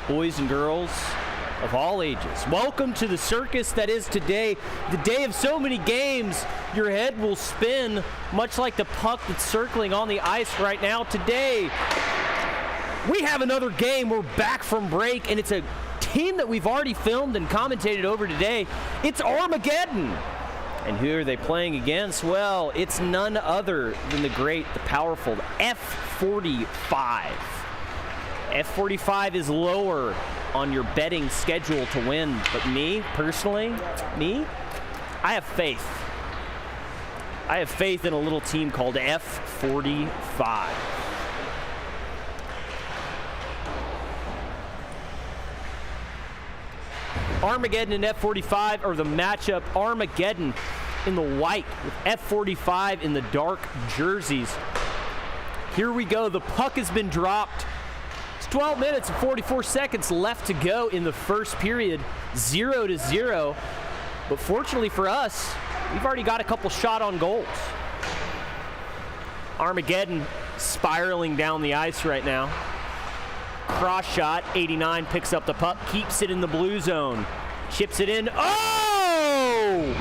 boys and girls of all ages. Welcome to the circus that is today, the day of so many games. Your head will spin, much like the puck that's circling on the ice right now. Today, we have another game. We're back from break, and it's a team that we've already filmed and commentated over today. It's Armageddon. And who are they playing against? Well, it's none other than the great, the powerful F45. F45 is lower on your betting schedule to win, but me, personally, I have faith. I have faith in a little team called F45. Armageddon and F45 are the matchup. Armageddon in the white with F45 in the dark jerseys. Here we go. The puck has been dropped. It's 12 minutes and 44 seconds left to go in the first period, 0-0. But fortunately for us, we've already got a couple shot on goals. Armageddon spiraling down the ice right now. Cross shot, 89 picks up the puck, keeps it in the blue zone, chips it in. Oh!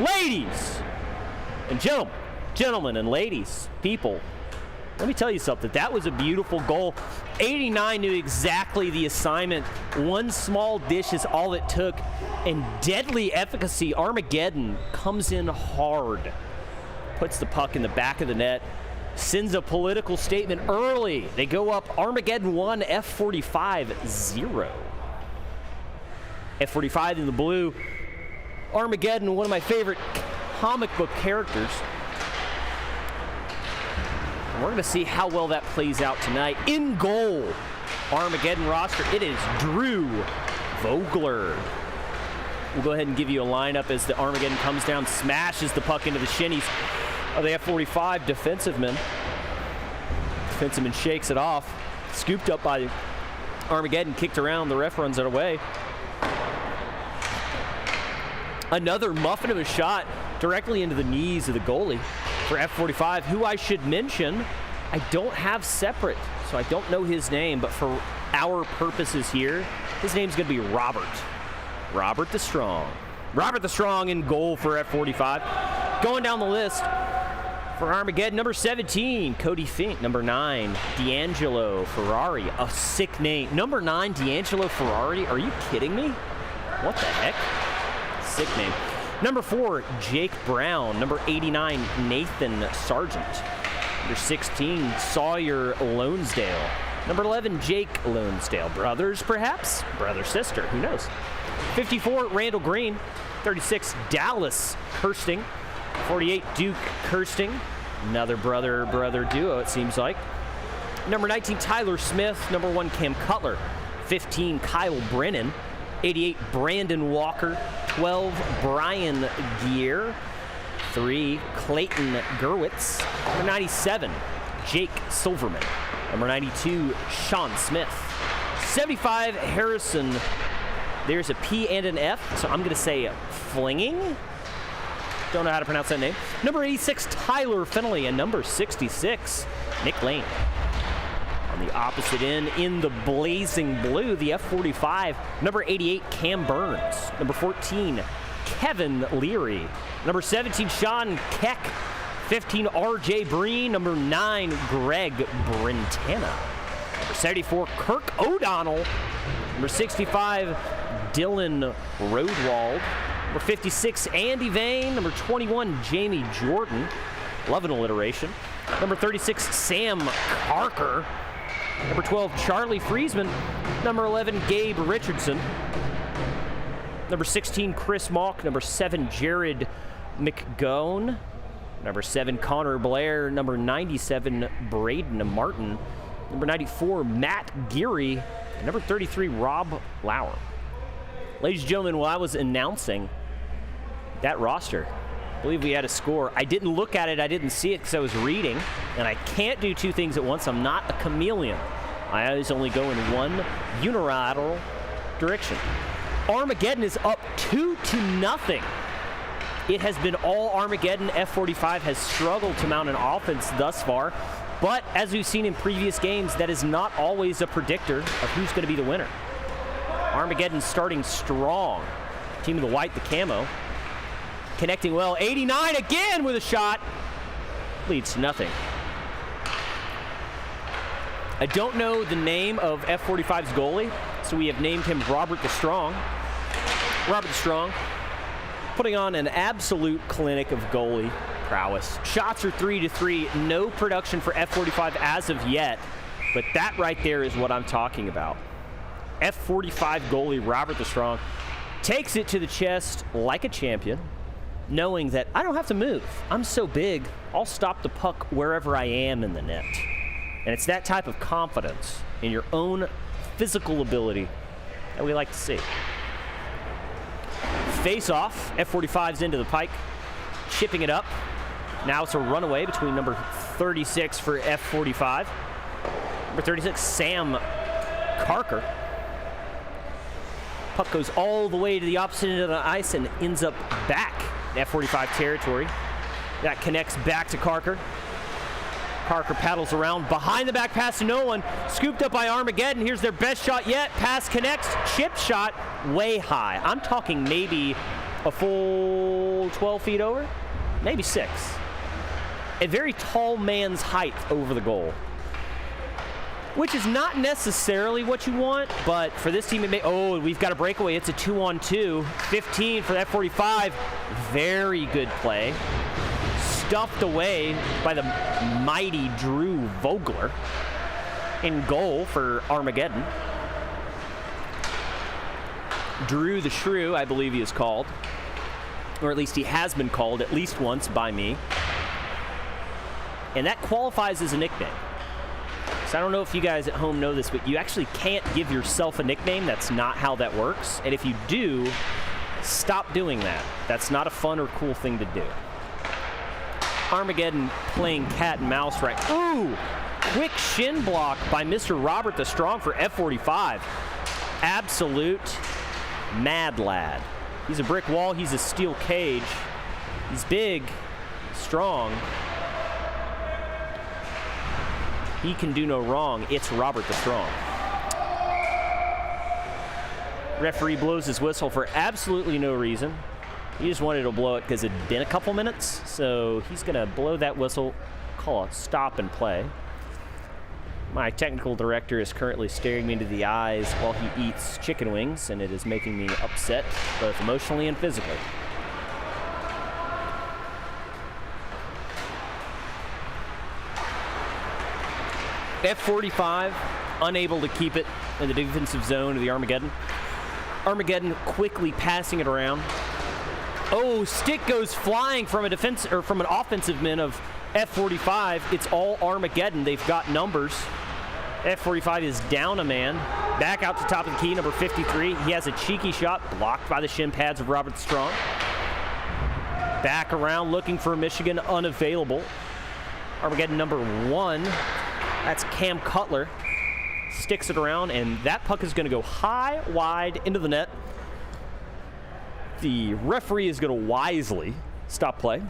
Ladies and gentlemen and ladies, people, let me tell you something. That was a beautiful goal. 89 knew exactly the assignment. One small dish is all it took, and deadly efficacy. Armageddon comes in hard, puts the puck in the back of the net, sends a political statement early. They go up Armageddon 1, F45 0. F45 in the blue. Armageddon, one of my favorite comic book characters. And we're going to see how well that plays out tonight. In goal, Armageddon roster, it is Drew Vogler. We'll go ahead and give you a lineup as the Armageddon comes down, smashes the puck into the shinnies of the F45 defenseman. Defenseman shakes it off. Scooped up by Armageddon, kicked around. The ref runs it away. Another muffin of a shot directly into the knees of the goalie for F45, who I should mention, I don't have separate, so I don't know his name, but for our purposes here, his name's going to be Robert. Robert the Strong. Robert the Strong in goal for F45. Going down the list for Armageddon, number 17, Cody Fink. Number 9, D'Angelo Ferrari. A sick name. Number 9, D'Angelo Ferrari. Are you kidding me? What the heck? Sick name. Number 4, Jake Brown. Number 89, Nathan Sargent. Number 16, Sawyer Lonesdale. Number 11, Jake Lonesdale. Brothers, perhaps? Brother, sister, who knows? 54, Randall Green. 36, Dallas Kirsting. 48, Duke Kirsting. Another brother duo, it seems like. Number 19, Tyler Smith. Number 1, Cam Cutler. 15, Kyle Brennan. 88, Brandon Walker. 12, Brian Gear. 3, Clayton Gerwitz. Number 97, Jake Silverman. Number 92, Sean Smith. 75, Harrison. There's a P and an F, so I'm going to say Flinging. Don't know how to pronounce that name. Number 86, Tyler Finley. And number 66, Nick Lane. On the opposite end, in the blazing blue, the F45, number 88, Cam Burns. Number 14, Kevin Leary. Number 17, Sean Keck. 15, RJ Breen. Number 9, Greg Brentana. Number 74, Kirk O'Donnell. Number 65, Dylan Rodwald. Number 56, Andy Vane. Number 21, Jamie Jordan. Love an alliteration. Number 36, Sam Carker. Number 12, Charlie Friesman. Number 11, Gabe Richardson. Number 16, Chris Malk. Number 7, Jared McGone. Number 7, Connor Blair. Number 97, Braden Martin. Number 94, Matt Geary. And number 33, Rob Lauer. Ladies and gentlemen, while I was announcing that roster, I believe we had a score. I didn't look at it. I didn't see it because I was reading. And I can't do two things at once. I'm not a chameleon. I always only go in one unilateral direction. Armageddon is up 2-0. It has been all Armageddon. F45 has struggled to mount an offense thus far. But as we've seen in previous games, that is not always a predictor of who's going to be the winner. Armageddon starting strong. Team of the white, the camo. Connecting well. 89 again with a shot. Leads to nothing. I don't know the name of F45's goalie, so we have named him Robert the Strong. Robert the Strong, putting on an absolute clinic of goalie prowess. Shots are 3-3. No production for F45 as of yet, but that right there is what I'm talking about. F45 goalie Robert the Strong takes it to the chest like a champion, knowing that I don't have to move. I'm so big, I'll stop the puck wherever I am in the net. And it's that type of confidence in your own physical ability that we like to see. Face off, F45's into the pike, chipping it up. Now it's a runaway between number 36 for F45. Number 36, Sam Carker. Puck goes all the way to the opposite end of the ice and ends up back in F45 territory. That connects back to Carker. Carker paddles around, behind the back pass to no one, scooped up by Armageddon. Here's their best shot yet. Pass connects, chip shot, way high. I'm talking maybe a full 12 feet over, maybe 6. A very tall man's height over the goal, which is not necessarily what you want, but for this team, it may. Oh, we've got a breakaway. It's a 2-on-2. 15 for that 45. Very good play. Stuffed away by the mighty Drew Vogler. In goal for Armageddon. Drew the Shrew, I believe he is called. Or at least he has been called at least once by me. And that qualifies as a nickname. So I don't know if you guys at home know this, but you actually can't give yourself a nickname. That's not how that works. And if you do, stop doing that. That's not a fun or cool thing to do. Armageddon playing cat and mouse right. Ooh! Quick shin block by Mr. Robert the Strong for F45. Absolute mad lad. He's a brick wall. He's a steel cage. He's big, strong. He can do no wrong. It's Robert the Strong. Referee blows his whistle for absolutely no reason. He just wanted to blow it because it had been a couple minutes. So he's going to blow that whistle, call a stop and play. My technical director is currently staring me into the eyes while he eats chicken wings, and it is making me upset, both emotionally and physically. F45 unable to keep it in the defensive zone of the Armageddon. Armageddon quickly passing it around. Oh, stick goes flying from a defense or from an offensive man of F45. It's all Armageddon. They've got numbers. F45 is down a man. Back out to top of the key, number 53. He has a cheeky shot blocked by the shin pads of Robert Strong. Back around looking for Michigan, unavailable. Armageddon number 1. That's Cam Cutler. Sticks it around, and that puck is going to go high, wide, into the net. The referee is going to wisely stop play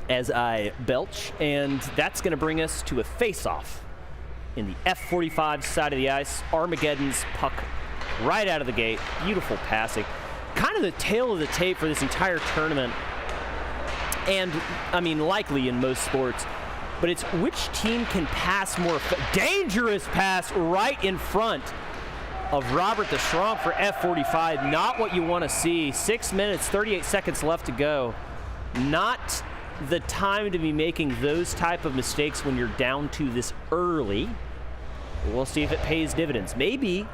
as I belch, and that's going to bring us to a face-off in the F45 side of the ice. Armageddon's puck right out of the gate. Beautiful passing. Kind of the tail of the tape for this entire tournament, and, I mean, likely in most sports. But it's which team can pass more. Dangerous pass right in front of Robert the Strong for F45. Not what you want to see. 6 minutes, 38 seconds left to go. Not the time to be making those type of mistakes when you're down to this early. We'll see if it pays dividends. Maybe,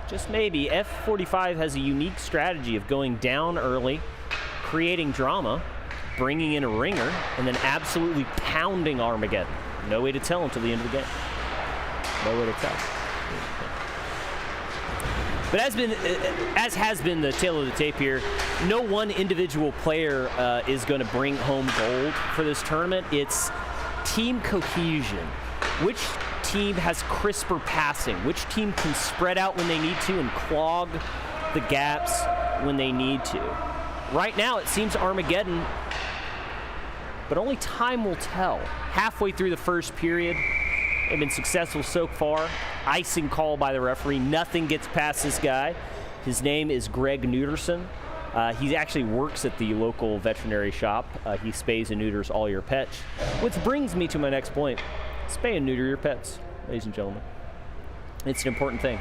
just maybe, F45 has a unique strategy of going down early, creating drama, bringing in a ringer, and then absolutely pounding Armageddon. No way to tell until the end of the game. No way to tell. But as has been the tail of the tape here, no one individual player is going to bring home gold for this tournament. It's team cohesion. Which team has crisper passing? Which team can spread out when they need to and clog the gaps when they need to? Right now, it seems Armageddon, but only time will tell. Halfway through the first period, They've been successful so far. Icing call by the referee. Nothing gets past this guy. His name is Greg Neuterson. He actually works at the local veterinary shop. He spays and neuters all your pets. Which brings me to my next point. Spay and neuter your pets, ladies and gentlemen. It's an important thing.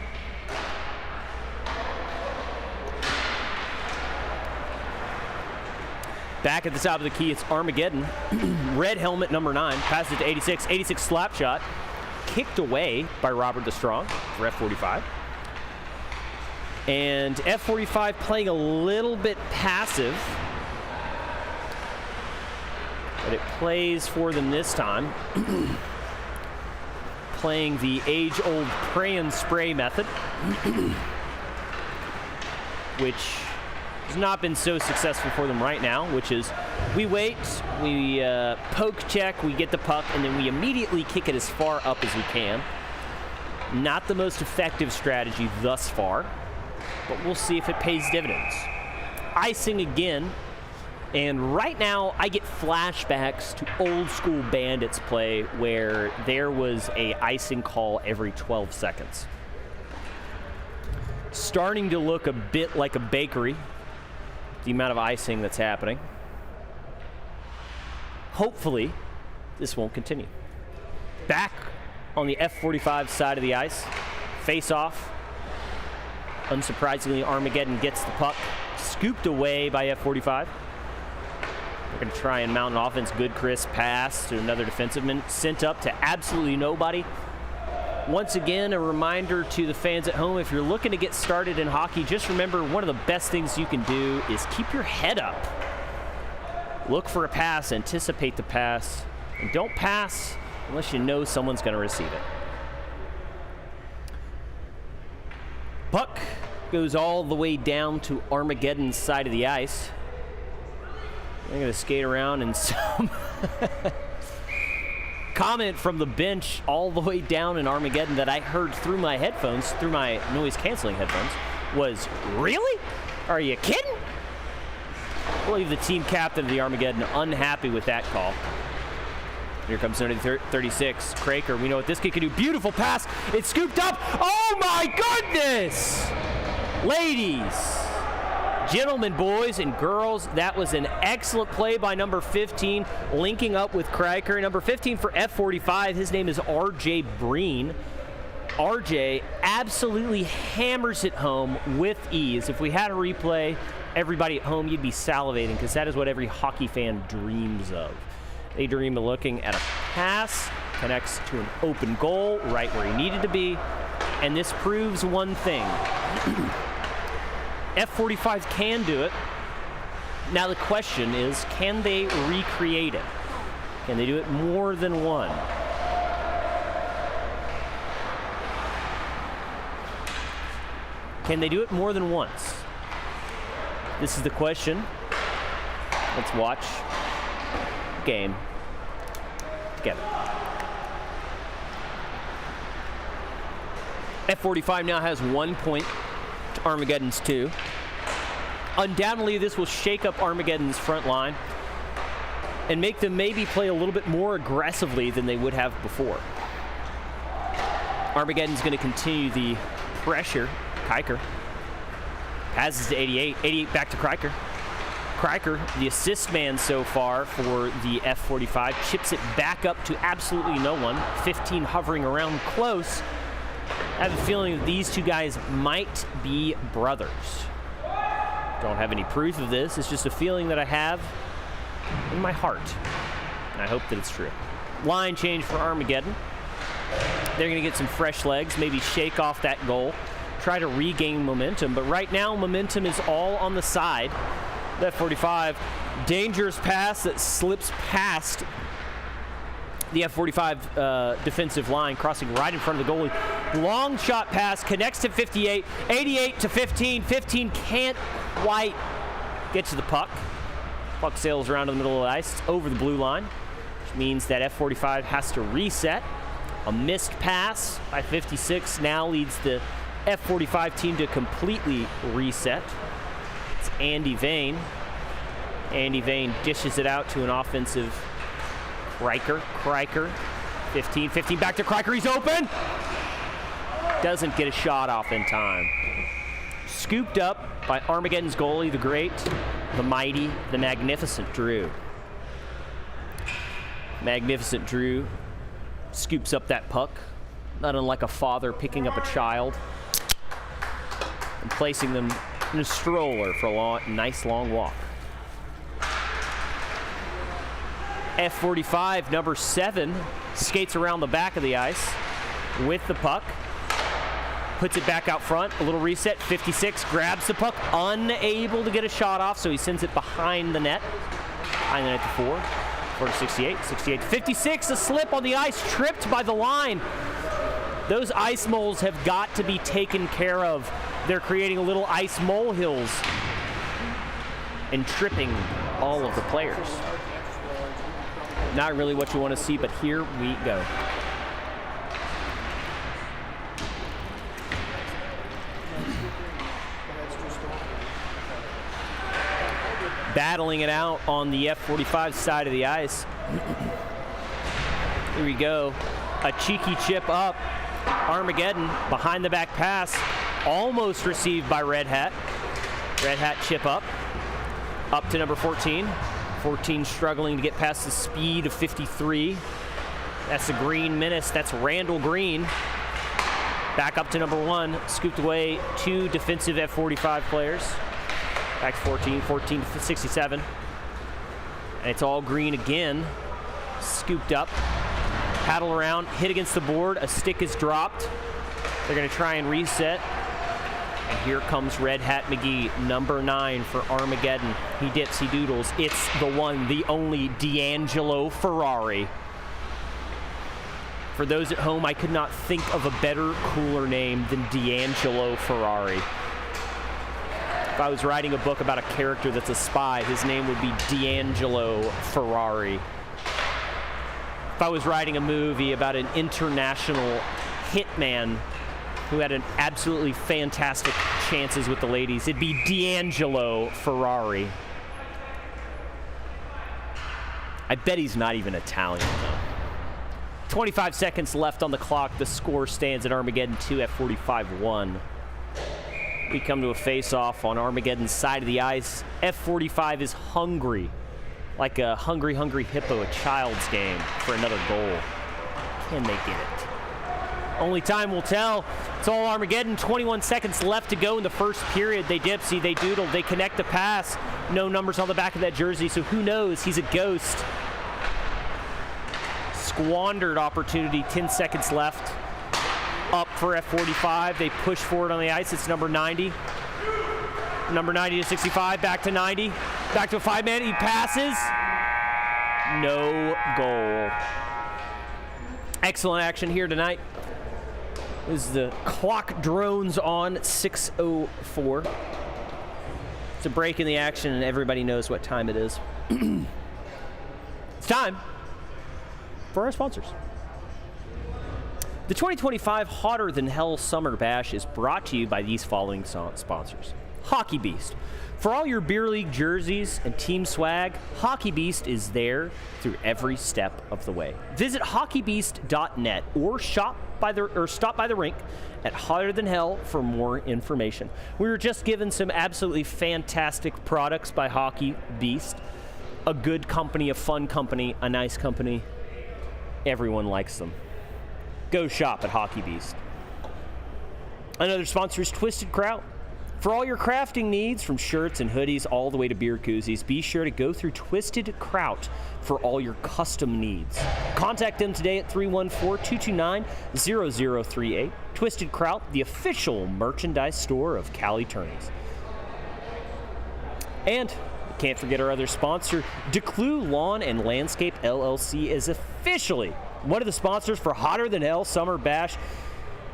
Back at the top of the key, it's Armageddon. Red helmet, number 9. Passes it to 86. 86 slap shot. Kicked away by Robert DeStrong for F45. And F45 playing a little bit passive. But it plays for them this time. Playing the age-old pray and spray method. Which has not been so successful for them right now, which is we wait, we poke check, we get the puck, and then we immediately kick it as far up as we can. Not the most effective strategy thus far, but we'll see if it pays dividends. Icing again, and right now I get flashbacks to old school Bandits play where there was a icing call every 12 seconds. Starting to look a bit like a bakery, the amount of icing that's happening. Hopefully, this won't continue. Back on the F45 side of the ice, face off. Unsurprisingly, Armageddon gets the puck, scooped away by F45. They're going to try and mount an offense. Good crisp pass to another defenseman, sent up to absolutely nobody. Once again, a reminder to the fans at home, if you're looking to get started in hockey, just remember one of the best things you can do is keep your head up. Look for a pass, anticipate the pass, and don't pass unless you know someone's going to receive it. Puck goes all the way down to Armageddon's side of the ice. They're going to skate around and some comment from the bench all the way down in Armageddon that I heard through my headphones, through my noise-canceling headphones, was, "Really? Are you kidding?" I believe the team captain of the Armageddon unhappy with that call. Here comes number 36, Kraker. We know what this kid can do. Beautiful pass. It's scooped up. Oh, my goodness! Ladies, gentlemen, boys, and girls, that was an excellent play by number 15, linking up with Kraker. Number 15 for F45, his name is RJ Breen. RJ absolutely hammers it home with ease. If we had a replay, everybody at home, you'd be salivating, because that is what every hockey fan dreams of. They dream of looking at a pass, connects to an open goal right where he needed to be, and this proves one thing. F45 can do it. Now the question is, can they recreate it? Can they do it more than one? Can they do it more than once? This is the question. Let's watch the game together. F45 now has 1 point to Armageddon's 2. Undoubtedly, this will shake up Armageddon's front line and make them maybe play a little bit more aggressively than they would have before. Armageddon's going to continue the pressure. Kiker passes to 88. 88 back to Kiker. Kiker, the assist man so far for the F45, chips it back up to absolutely no one. 15 hovering around close. I have a feeling that these two guys might be brothers. Don't have any proof of this. It's just a feeling that I have in my heart. And I hope that it's true. Line change for Armageddon. They're going to get some fresh legs, maybe shake off that goal, try to regain momentum. But right now, momentum is all on the side. That F45, dangerous pass that slips past the F45 defensive line, crossing right in front of the goalie. Long shot pass, connects to 58, 88 to 15. 15 can't quite get to the puck. Puck sails around in the middle of the ice. It's over the blue line, which means that F45 has to reset. A missed pass by 56 now leads the F45 team to completely reset. It's Andy Vane. Andy Vane dishes it out to an offensive Kriker. 15 back to Criker. He's open. Doesn't get a shot off in time. Scooped up by Armageddon's goalie, the great, the mighty, the magnificent Drew. Magnificent Drew scoops up that puck, not unlike a father picking up a child and placing them in a stroller for a nice long walk. F45, number 7, skates around the back of the ice with the puck. Puts it back out front, a little reset. 56 grabs the puck, unable to get a shot off, so he sends it behind the net. Behind the net to 4. 4 to 68, 68 to 56, a slip on the ice, tripped by the line. Those ice moles have got to be taken care of. They're creating little ice molehills and tripping all of the players. Not really what you want to see, but here we go. Battling it out on the F45 side of the ice. Here we go. A cheeky chip up. Armageddon behind the back pass. Almost received by Red Hat. Red Hat chip up. Up to number 14. 14 struggling to get past the speed of 53. That's the Green Menace. That's Randall Green. Back up to number 1. Scooped away 2 defensive F45 players. Back to 14, 14 to 67. And it's all Green again. Scooped up. Paddle around, hit against the board. A stick is dropped. They're going to try and reset. And here comes Red Hat McGee, number 9 for Armageddon. He dips, he doodles. It's the one, the only D'Angelo Ferrari. For those at home, I could not think of a better, cooler name than D'Angelo Ferrari. If I was writing a book about a character that's a spy, his name would be D'Angelo Ferrari. If I was writing a movie about an international hitman who had an absolutely fantastic chances with the ladies, it'd be D'Angelo Ferrari. I bet he's not even Italian, though. 25 seconds left on the clock. The score stands at Armageddon 2, F45 1. We come to a face-off on Armageddon's side of the ice. F45 is hungry, like a hungry, hungry hippo, a child's game for another goal. Can they get it? Only time will tell. It's all Armageddon. 21 seconds left to go in the first period. They dipsy, they doodle, they connect the pass. No numbers on the back of that jersey, so who knows? He's a ghost. Squandered opportunity, 10 seconds left. Up for F45. They push forward on the ice. It's number 90. Number 90 to 65. Back to 90. Back to a 5-man. He passes. No goal. Excellent action here tonight. As the clock drones on 6:04. It's a break in the action, and everybody knows what time it is. It's time for our sponsors. The 2025 Hotter Than Hell Summer Bash is brought to you by these following sponsors. Hockey Beast. For all your beer league jerseys and team swag, Hockey Beast is there through every step of the way. Visit hockeybeast.net or stop by the rink at Hotter Than Hell for more information. We were just given some absolutely fantastic products by Hockey Beast. A good company, a fun company, a nice company. Everyone likes them. Go shop at Hockey Beast. Another sponsor is Twisted Kraut. For all your crafting needs, from shirts and hoodies all the way to beer koozies, be sure to go through Twisted Kraut for all your custom needs. Contact them today at 314-229-0038. Twisted Kraut, the official merchandise store of Cali Tourneys. And can't forget our other sponsor, DeClue Lawn and Landscape LLC is officially one of the sponsors for Hotter Than Hell Summer Bash.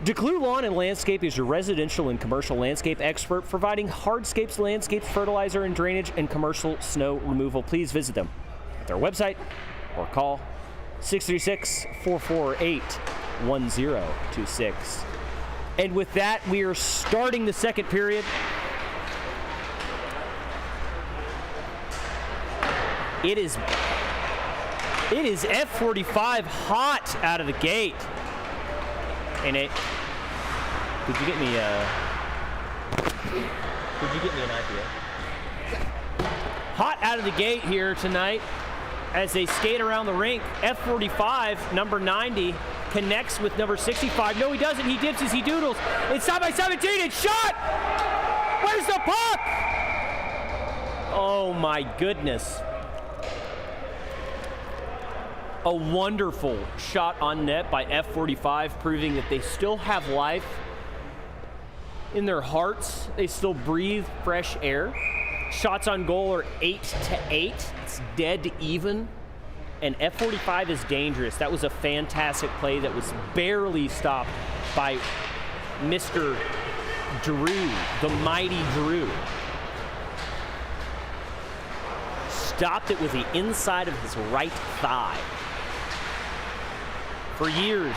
DeClue Lawn and Landscape is your residential and commercial landscape expert, providing hardscapes, landscapes, fertilizer and drainage, and commercial snow removal. Please visit them at their website or call 636-448-1026. And with that, we are starting the second period. It is It is F45 hot out of the gate. Hey, Nate. Could you get me an IPA? Hot out of the gate here tonight as they skate around the rink. F45, number 90, connects with number 65. No, he doesn't. He dips as he doodles. It's by 17. It's shot! Where's the puck? Oh, my goodness. A wonderful shot on net by F45, proving that they still have life in their hearts. They still breathe fresh air. Shots on goal are 8-8. It's dead even. And F45 is dangerous. That was a fantastic play that was barely stopped by Mr. Drew, the mighty Drew. Stopped it with the inside of his right thigh. For years,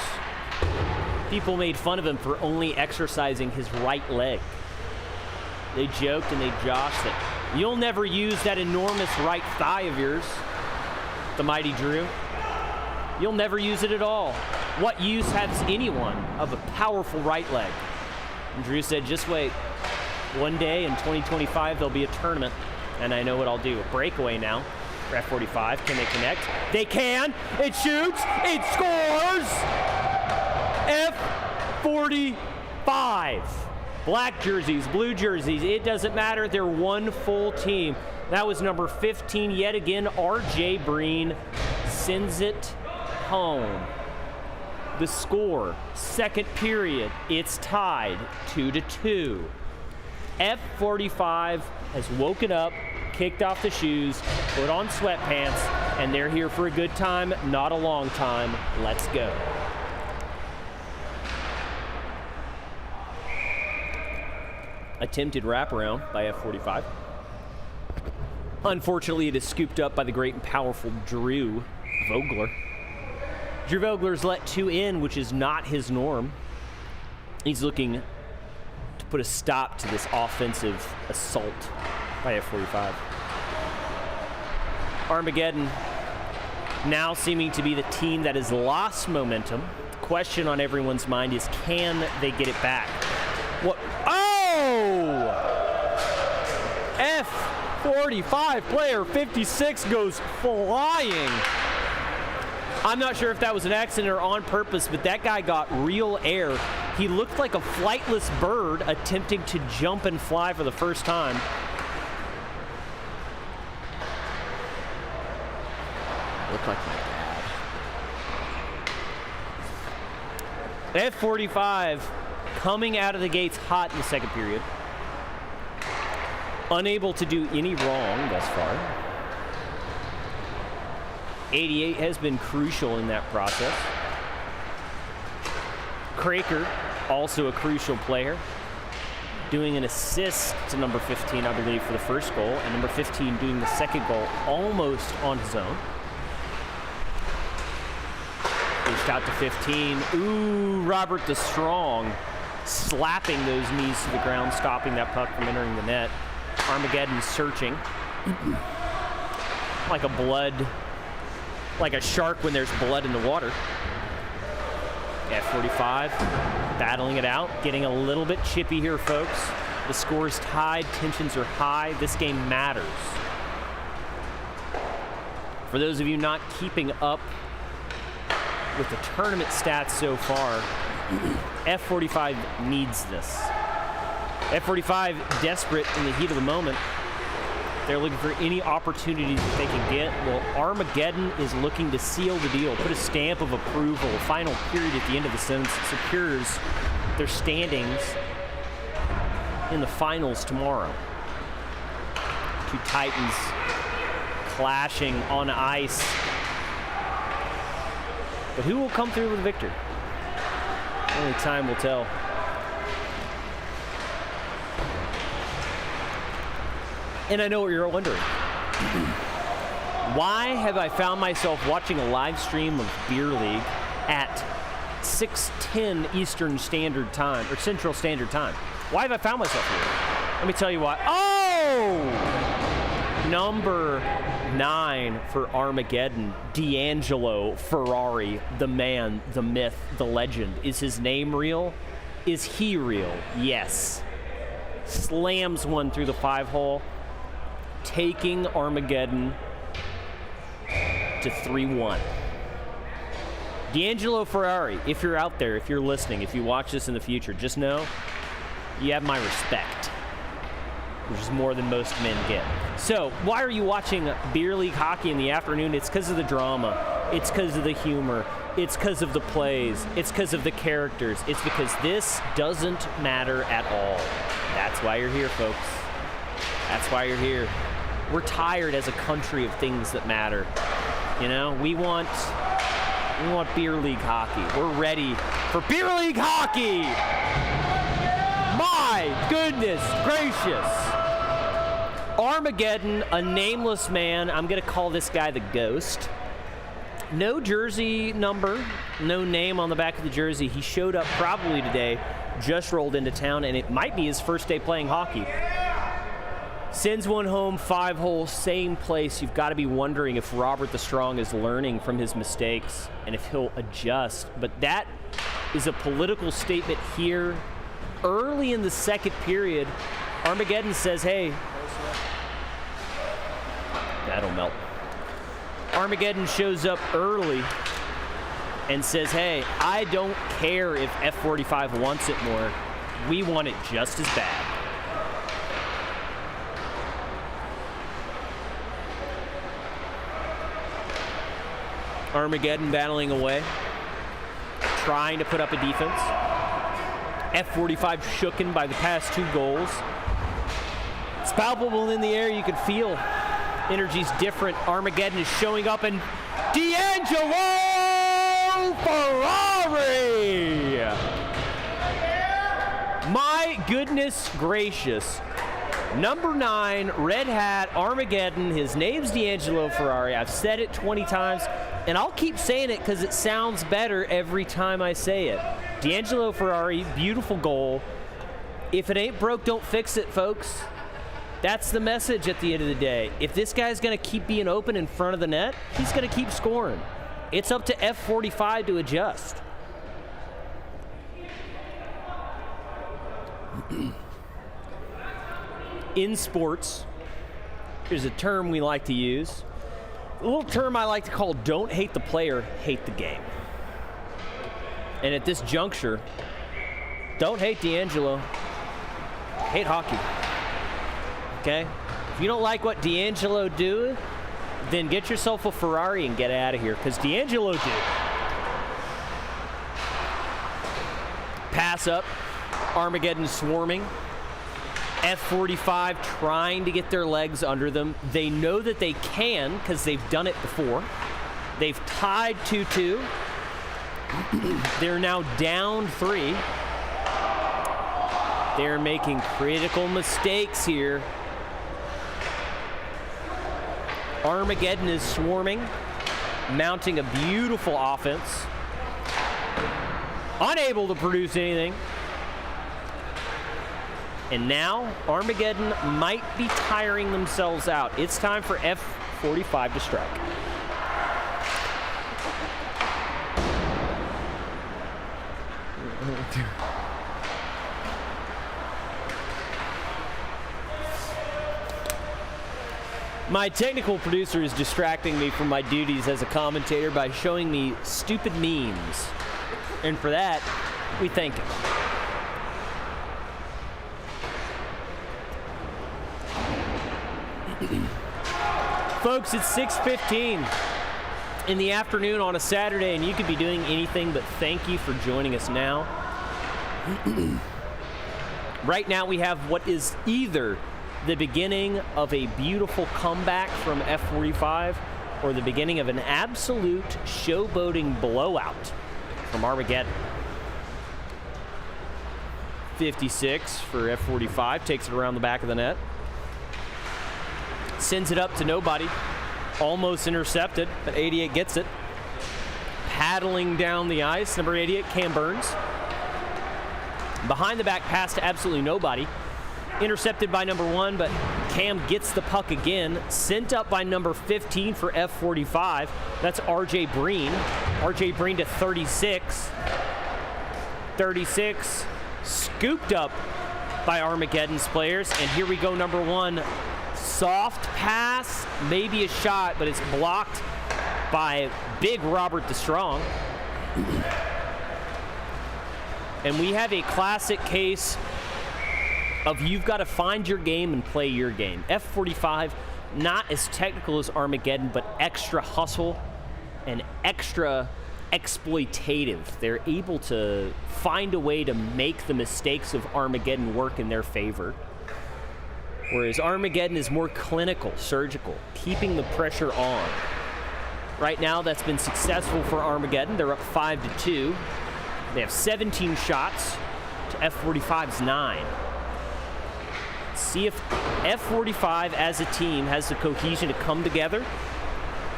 people made fun of him for only exercising his right leg. They joked and they joshed that you'll never use that enormous right thigh of yours, the mighty Drew. You'll never use it at all. What use has anyone of a powerful right leg? And Drew said, just wait. One day in 2025, there'll be a tournament, and I know what I'll do. A breakaway now for F45. Can they connect? They can. It shoots. It scores. F45. Black jerseys, blue jerseys, it doesn't matter. They're one full team. That was number 15 yet again. RJ Breen sends it home. The score, second period, it's tied 2-2. F45 has woken up, kicked off the shoes, put on sweatpants, and they're here for a good time, not a long time. Let's go. Attempted wraparound by F45. Unfortunately, it is scooped up by the great and powerful Drew Vogler. Drew Vogler's let two in, which is not his norm. He's looking to put a stop to this offensive assault by F45. Armageddon now seeming to be the team that has lost momentum. The question on everyone's mind is, can they get it back? What? Oh! F45 player 56 goes flying. I'm not sure if that was an accident or on purpose, but that guy got real air. He looked like a flightless bird attempting to jump and fly for the first time. Looked like my dad. F45 coming out of the gates hot in the second period. Unable to do any wrong thus far. 88 has been crucial in that process. Kraker, also a crucial player, doing an assist to number 15, I believe, for the first goal, and number 15 doing the second goal almost on his own. Pushed out to 15. Ooh, Robert the Strong slapping those knees to the ground, stopping that puck from entering the net. Armageddon searching. Like a shark when there's blood in the water. F45 battling it out, getting a little bit chippy here, folks. The score is tied, tensions are high. This game matters. For those of you not keeping up with the tournament stats so far, F45 needs this. F45 desperate in the heat of the moment. They're looking for any opportunities that they can get. Well, Armageddon is looking to seal the deal, put a stamp of approval. Final period at the end of the sentence secures their standings in the finals tomorrow. Two Titans clashing on ice. But who will come through with a victory? Only time will tell. And I know what you're wondering. Why have I found myself watching a live stream of Beer League at 6:10 Eastern Standard Time, or Central Standard Time? Why have I found myself here? Let me tell you why. Oh! Number 9 for Armageddon, D'Angelo Ferrari, the man, the myth, the legend. Is his name real? Is he real? Yes. Slams one through the 5-hole, taking Armageddon to 3-1. D'Angelo Ferrari, if you're out there, if you're listening, if you watch this in the future, just know you have my respect, which is more than most men get. So, why are you watching beer league hockey in the afternoon? It's because of the drama. It's because of the humor. It's because of the plays. It's because of the characters. It's because this doesn't matter at all. That's why you're here, folks. That's why you're here. We're tired as a country of things that matter. You know, we want beer league hockey. We're ready for beer league hockey. My goodness gracious. Armageddon, a nameless man. I'm going to call this guy the Ghost. No jersey number, no name on the back of the jersey. He showed up probably today, just rolled into town, and it might be his first day playing hockey. Sends one home, 5-hole, same place. You've got to be wondering if Robert the Strong is learning from his mistakes and if he'll adjust. But that is a political statement here. Early in the second period, Armageddon says, hey, that'll melt. Armageddon shows up early and says, hey, I don't care if F45 wants it more. We want it just as bad. Armageddon battling away, trying to put up a defense. F45 shooken by the past 2 goals. It's palpable in the air. You can feel energy's different. Armageddon is showing up, and D'Angelo Ferrari! My goodness gracious. Number 9, red hat, Armageddon. His name's D'Angelo Ferrari. I've said it 20 times, and I'll keep saying it because it sounds better every time I say it. D'Angelo Ferrari, beautiful goal. If it ain't broke, don't fix it, folks. That's the message at the end of the day. If this guy's going to keep being open in front of the net, he's going to keep scoring. It's up to F45 to adjust. In sports, there's a term we like to use. A little term I like to call don't hate the player, hate the game. And at this juncture, don't hate D'Angelo, hate hockey. Okay? If you don't like what D'Angelo do, then get yourself a Ferrari and get out of here, because D'Angelo do. Pass up, Armageddon swarming. F45 trying to get their legs under them. They know that they can because they've done it before. They've tied 2-2. They're now down 3. They're making critical mistakes here. Armageddon is swarming, mounting a beautiful offense. Unable to produce anything. And now, Armageddon might be tiring themselves out. It's time for F45 to strike. My technical producer is distracting me from my duties as a commentator by showing me stupid memes. And for that, we thank him. Folks, it's 6:15 in the afternoon on a Saturday, and you could be doing anything but thank you for joining us now. Right now we have what is either the beginning of a beautiful comeback from F45 or the beginning of an absolute showboating blowout from Armageddon. 56 for F45, takes it around the back of the net. Sends it up to nobody. Almost intercepted, but 88 gets it. Paddling down the ice, number 88, Cam Burns. Behind the back pass to absolutely nobody. Intercepted by number 1, but Cam gets the puck again. Sent up by number 15 for F45. That's RJ Breen. RJ Breen to 36. 36. Scooped up by Armageddon's players. And here we go, number 1. Soft pass, maybe a shot, but it's blocked by big Robert DeStrong. And we have a classic case of you've got to find your game and play your game. F45, not as technical as Armageddon, but extra hustle and extra exploitative. They're able to find a way to make the mistakes of Armageddon work in their favor. Whereas Armageddon is more clinical, surgical, keeping the pressure on. Right now, that's been successful for Armageddon. They're up 5-2. They have 17 shots to F45's 9. See if F45 as a team has the cohesion to come together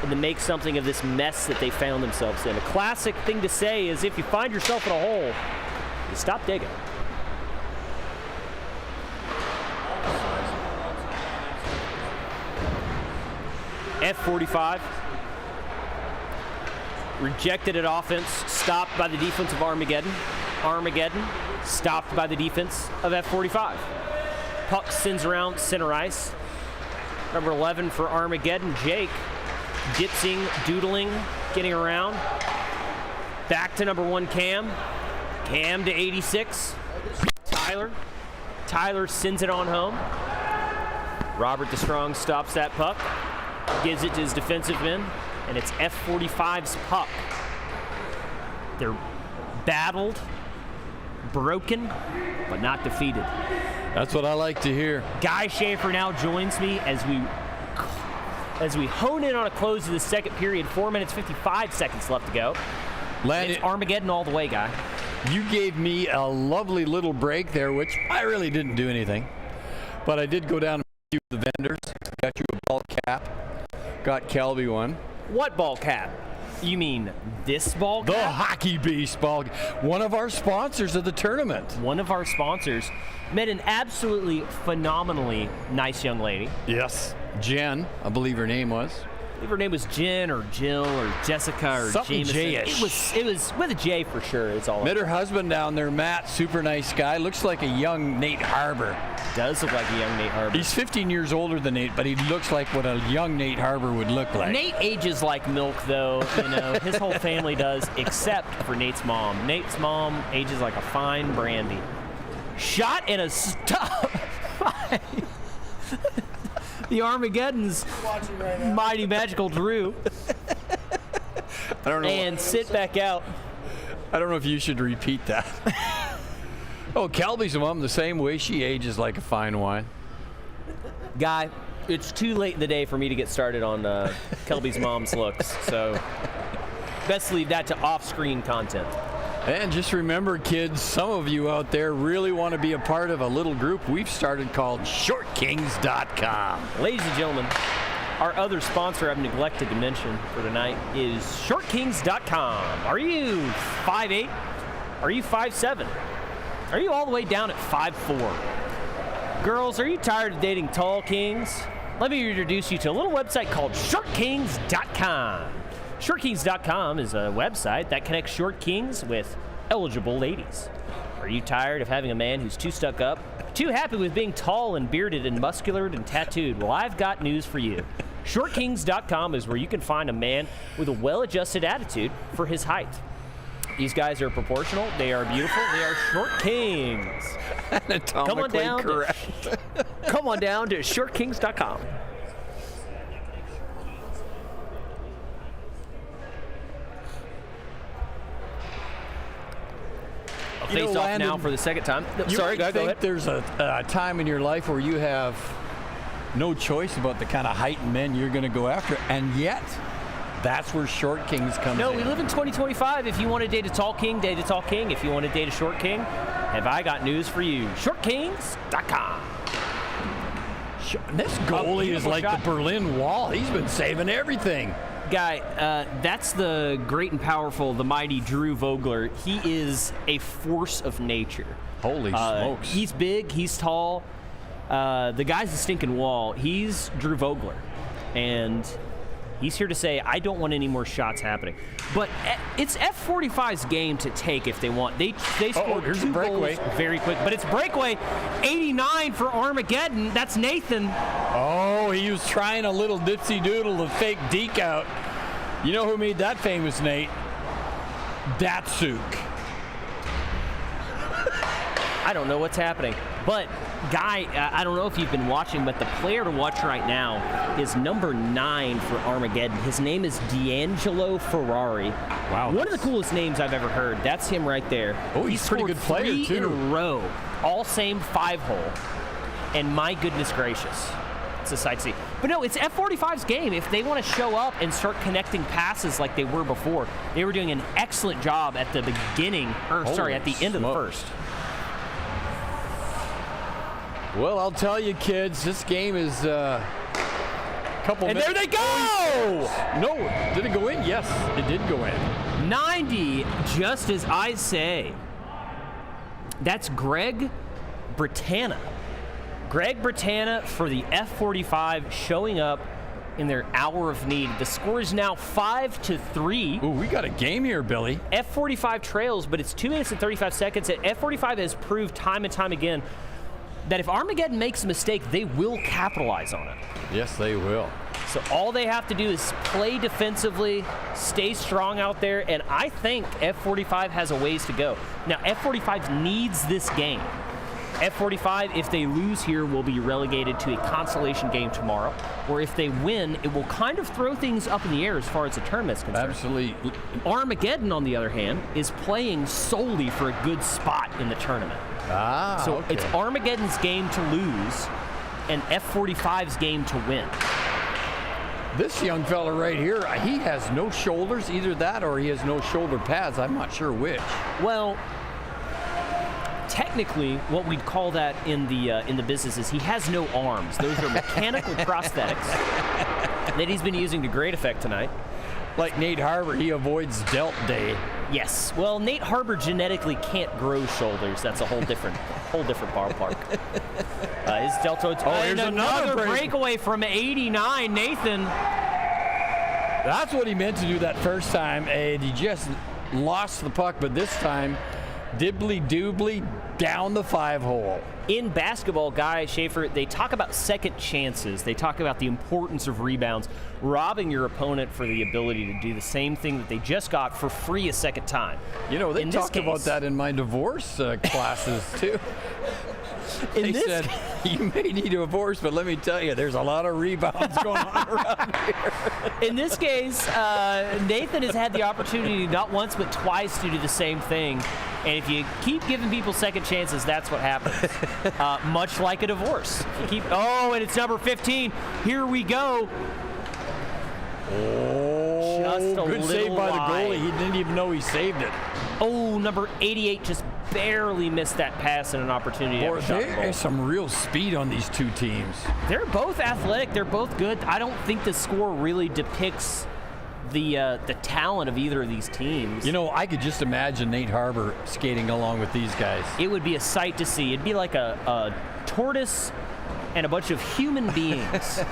and to make something of this mess that they found themselves in. A classic thing to say is if you find yourself in a hole, you stop digging. F45 rejected at offense, stopped by the defense of Armageddon. Armageddon stopped by the defense of F45. Puck sends around center ice. Number 11 for Armageddon, Jake. Dipsing, doodling, getting around. Back to number 1, Cam. Cam to 86. Tyler. Tyler sends it on home. Robert DeStrong stops that puck. Gives it to his defensive men. And it's F45's puck. They're battled, broken, but not defeated. That's what I like to hear. Guy Schaefer now joins me as we hone in on a close of the second period. 4 minutes, 55 seconds left to go. It's Armageddon all the way, Guy. You gave me a lovely little break there, which I really didn't do anything. But I did go down to a few of the vendors. Got you a ball cap. Got Kelby one. What ball cap? You mean this ball cap? The Hockey Beast ball cap. One of our sponsors of the tournament. One of our sponsors. Met an absolutely phenomenally nice young lady. Yes. Jen, I believe her name was. I believe her name was Jen or Jill or Jessica or something Jameson. J-ish. It was with a J for sure. It's all. Met her husband down there, Matt. Super nice guy. Looks like a young Nate Harbour. Does look like a young Nate Harbour. He's 15 years older than Nate, but he looks like what a young Nate Harbour would look like. Nate ages like milk, though. You know, his whole family does, except for Nate's mom. Nate's mom ages like a fine brandy. Shot and a stop. The Armageddon's right mighty magical Drew. I don't know. And sit back out. I don't know if you should repeat that. Oh, Kelby's mom, the same way. She ages like a fine wine. Guy, it's too late in the day for me to get started on Kelby's mom's looks, so best leave that to off-screen content. And just remember, kids, some of you out there really want to be a part of a little group we've started called ShortKings.com. Ladies and gentlemen, our other sponsor I've neglected to mention for tonight is ShortKings.com. Are you 5'8"? Are you 5'7"? Are you all the way down at 5'4"? Girls, are you tired of dating tall kings? Let me introduce you to a little website called ShortKings.com. ShortKings.com is a website that connects short kings with eligible ladies. Are you tired of having a man who's too stuck up, too happy with being tall and bearded and muscular and tattooed? Well, I've got news for you. ShortKings.com is where you can find a man with a well-adjusted attitude for his height. These guys are proportional, they are beautiful, they are short kings. Anatomically correct. Come on down to ShortKings.com. Face off now for the second time. Sorry, go ahead. There's a time in your life where you have no choice about the kind of height men you're going to go after, and yet that's where Short Kings comes in. No, we live in 2025. If you want to date a tall king, date a tall king. If you want to date a short king, have I got news for you. ShortKings.com. This goalie is like the Berlin Wall. He's been saving everything. Guy, that's the great and powerful, the mighty Drew Vogler. He is a force of nature. Holy smokes. He's big, he's tall. The guy's a stinking wall. He's Drew Vogler, and he's here to say, I don't want any more shots happening. But it's F45's game to take if they want. They scored here's 2 a breakaway. goals very quick. But it's breakaway 89 for Armageddon. That's Nathan. Oh, he was trying a little dipsy-doodle to fake deke out. You know who made that famous, Nate? Datsuk. I don't know what's happening. But, Guy, I don't know if you've been watching, but the player to watch right now is number 9 for Armageddon. His name is D'Angelo Ferrari. Wow. One of the coolest names I've ever heard. That's him right there. Oh, he's a pretty good player, 3 too. in a row, all same 5-hole. And my goodness gracious, it's a sight to see. But no, it's F45's game. If they want to show up and start connecting passes like they were before, they were doing an excellent job at the beginning, or sorry, at the end of the first. Well, I'll tell you, kids, this game is a couple And minutes. there they go! No, did it go in? Yes, it did go in. 90, just as I say. That's Greg Britannia. Greg Britannia for the F45 showing up in their hour of need. The score is now 5-3. Ooh, we got a game here, Billy. F45 trails, but it's 2 minutes and 35 seconds. And F45 has proved time and time again that if Armageddon makes a mistake, they will capitalize on it. Yes, they will. So all they have to do is play defensively, stay strong out there, and I think F45 has a ways to go. Now, F45 needs this game. F45, if they lose here, will be relegated to a consolation game tomorrow, or if they win, it will kind of throw things up in the air as far as the tournament's concerned. Absolutely. Armageddon, on the other hand, is playing solely for a good spot in the tournament. So okay. it's Armageddon's game to lose and F45's game to win. This young fella right here, he has no shoulders, either that or he has no shoulder pads. I'm not sure which. Well, technically, what we'd call that in the business is he has no arms. Those are mechanical prosthetics that he's been using to great effect tonight. Like Nate Harbor, he avoids delt day. Yes. Well, Nate Harbor genetically can't grow shoulders. That's a whole different ballpark. His deltoids. Oh, here's another breakaway from 89. Nathan. That's what he meant to do that first time, and he just lost the puck. But this time, dibbly-doobly down the 5-hole. In basketball, Guy Schaefer, they talk about second chances. They talk about the importance of rebounds, robbing your opponent for the ability to do the same thing that they just got for free a second time. You know, they In talked this about case- that in my divorce classes, too. They said, you may need a divorce, but let me tell you, there's a lot of rebounds going on around here. In this case, Nathan has had the opportunity not once but twice to do the same thing. And if you keep giving people second chances, that's what happens. Much like a divorce. And it's number 15. Here we go. Oh, Just a good save little by the wide. goalie. He didn't even know he saved it. Oh, number 88 just barely missed that pass and an opportunity to have a shot on goal. There's some real speed on these two teams. They're both athletic. They're both good. I don't think the score really depicts the talent of either of these teams. You know, I could just imagine Nate Harbor skating along with these guys. It would be a sight to see. It'd be like a tortoise and a bunch of human beings.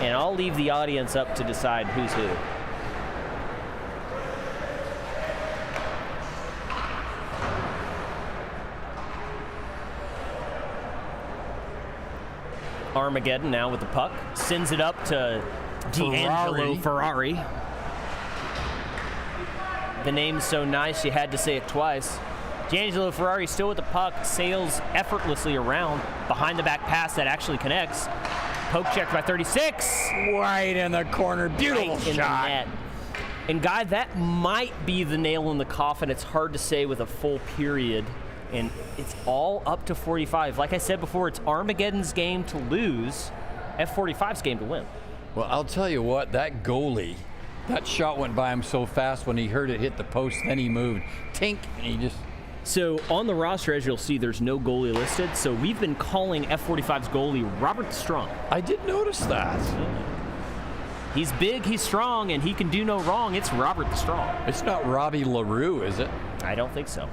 And I'll leave the audience up to decide who's who. Armageddon now with the puck. Sends it up to D'Angelo Ferrari. The name's so nice you had to say it twice. D'Angelo Ferrari still with the puck, sails effortlessly around. Behind the back pass that actually connects. Poke checked by 36. Right in the corner. Beautiful Right in shot. the net. And Guy, that might be the nail in the coffin. It's hard to say with a full period. And it's all up to 45. Like I said before, it's Armageddon's game to lose, F45's game to win. Well, I'll tell you what, that goalie, that shot went by him so fast when he heard it hit the post, then he moved. Tink, and he just... So on the roster, as you'll see, there's no goalie listed. So we've been calling F45's goalie Robert Strong. I did notice that. He's big, he's strong, and he can do no wrong. It's Robert the Strong. It's not Robbie LaRue, is it? I don't think so.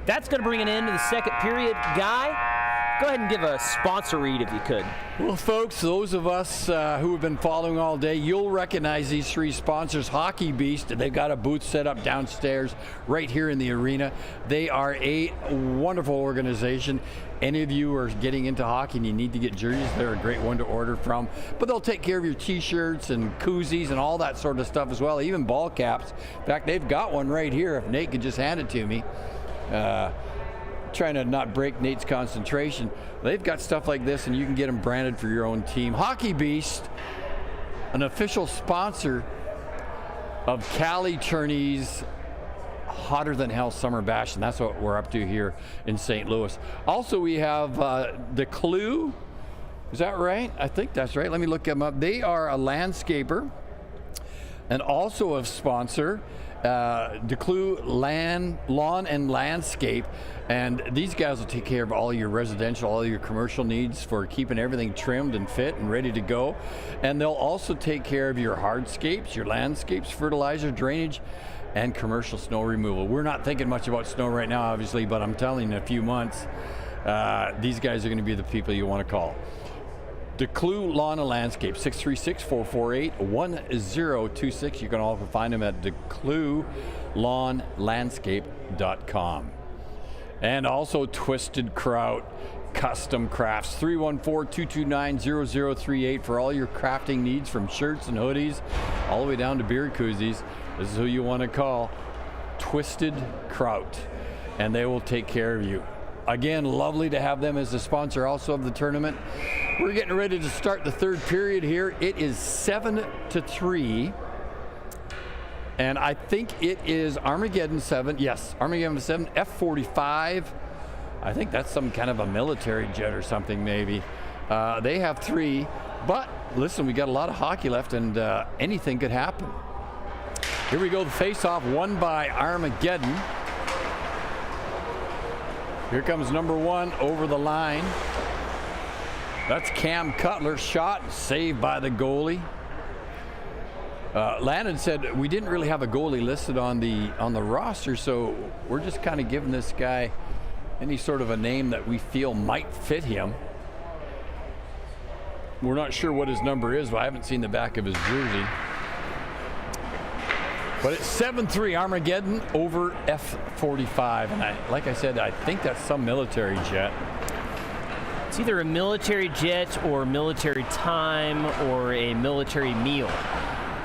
That's going to bring an end to the second period. Guy, Go ahead and give a sponsor read if you could. Well, folks, those of us who have been following all day, you'll recognize these three sponsors. Hockey Beast, they've got a booth set up downstairs right here in the arena. They are a wonderful organization. Any of you are getting into hockey and you need to get jerseys, they're a great one to order from. But they'll take care of your t-shirts and koozies and all that sort of stuff as well, even ball caps. In fact, they've got one right here. If Nate could just hand it to me. Trying to not break Nate's concentration. They've got stuff like this, and you can get them branded for your own team. Hockey Beast, an official sponsor of Cali Tourney's Hotter Than Hell Summer Bash, and that's what we're up to here in St. Louis. Also, we have the Clue. Is that right? I think that's right. Let me look them up. They are a landscaper and also a sponsor. Declue Lawn and Landscape, and these guys will take care of all your residential, all your commercial needs for keeping everything trimmed and fit and ready to go. And they'll also take care of your hardscapes, your landscapes, fertilizer, drainage, and commercial snow removal. We're not thinking much about snow right now, obviously, but I'm telling you, in a few months, these guys are going to be the people you want to call. Declue Lawn and Landscape, 636-448-1026. You can also find them at decluelawnlandscape.com. And also Twisted Kraut Custom Crafts, 314-229-0038 for all your crafting needs, from shirts and hoodies all the way down to beer koozies. This is who you want to call, Twisted Kraut, and they will take care of you. Again, lovely to have them as the sponsor also of the tournament. We're getting ready to start the third period here. It is 7-3. And I think it is Armageddon 7. Yes, Armageddon 7, F45. I think that's some kind of a military jet or something maybe. They have 3. But listen, we got a lot of hockey left, and anything could happen. Here we go, the face-off won by Armageddon. Here comes number 1 over the line. That's Cam Cutler, shot and saved by the goalie. Landon said we didn't really have a goalie listed on the roster, so we're just kind of giving this guy any sort of a name that we feel might fit him. We're not sure what his number is, but I haven't seen the back of his jersey. But it's 7-3 Armageddon over F45, and like I said, I think that's some military jet. It's either a military jet or military time or a military meal.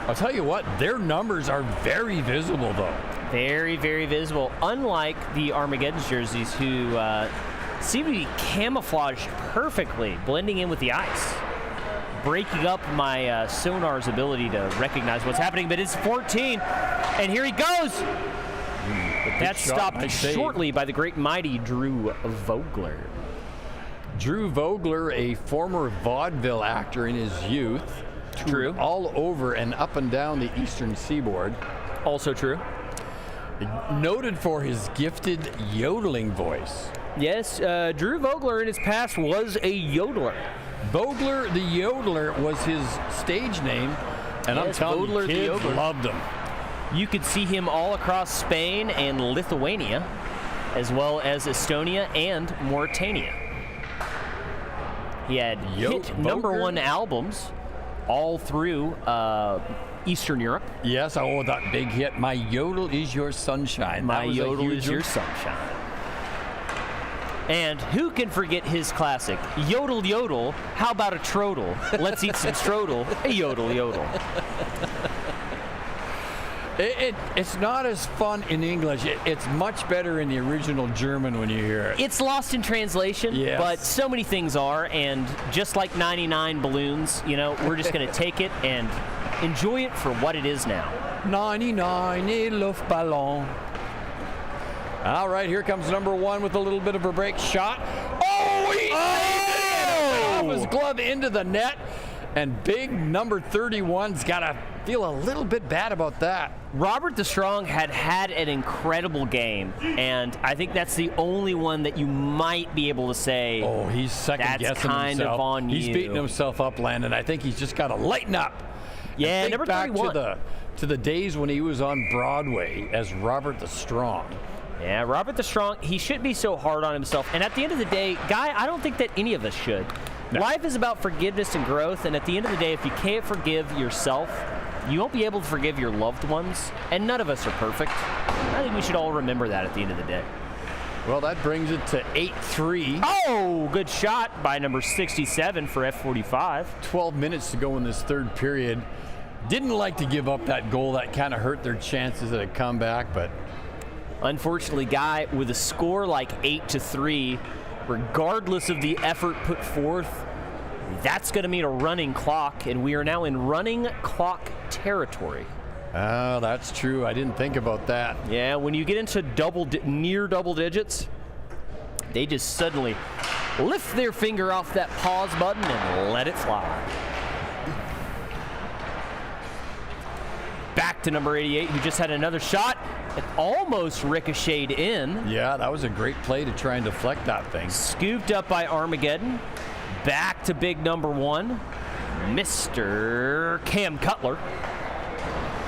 I'll tell you what, their numbers are very visible, though. Very, very visible. Unlike the Armageddon jerseys, who seem to be camouflaged perfectly, blending in with the ice, breaking up my sonar's ability to recognize what's happening. But it's 14, and here he goes. That's stopped shortly by the great mighty Drew Vogler. Drew Vogler, a former vaudeville actor in his youth. True. All over and up and down the eastern seaboard. Also true. Noted for his gifted yodeling voice. Yes, Drew Vogler in his past was a yodeler. Vogler the Yodeler was his stage name, and yes, I'm telling Vogler you, kids the Yodeler. loved him. You could see him all across Spain and Lithuania, as well as Estonia and Mauritania. He had hit #1 albums all through Eastern Europe. Yes, oh, that big hit, My Yodel Is Your Sunshine. My Yodel Is Your Sunshine. And who can forget his classic, Yodel Yodel, how about a trodel? Let's eat some strodel, a yodel yodel. It's not as fun in English. It's much better in the original German when you hear it. It's lost in translation, yes. But so many things are, and just like 99 balloons, you know, we're just going to take it and enjoy it for what it is now. 99 Luftballon. All right, here comes number 1 with a little bit of a break shot. Oh, he saved it! It went off his glove into the net. And big number 31's got to feel a little bit bad about that. Robert the Strong had an incredible game, and I think that's the only one that you might be able to say, oh, he's second-guessing himself. That's kind of on you. He's beating himself up, Landon. I think he's just got to lighten up. Yeah, number 31. Back to the days when he was on Broadway as Robert the Strong. Yeah, Robert the Strong, he shouldn't be so hard on himself. And at the end of the day, Guy, I don't think that any of us should. No. Life is about forgiveness and growth, and at the end of the day, if you can't forgive yourself, you won't be able to forgive your loved ones, and none of us are perfect. I think we should all remember that at the end of the day. Well, that brings it to 8-3. Oh, good shot by number 67 for F45. 12 minutes to go in this third period. Didn't like to give up that goal. That kind of hurt their chances at a comeback, but unfortunately, Guy, with a score like 8-3, regardless of the effort put forth, that's going to mean a running clock, and we are now in running clock territory. Oh, that's true. I didn't think about that. Yeah, when you get into near double digits, they just suddenly lift their finger off that pause button and let it fly. Back to number 88, who just had another shot. It almost ricocheted in. Yeah, that was a great play to try and deflect that thing. Scooped up by Armageddon. Back to big number 1, Mr. Cam Cutler.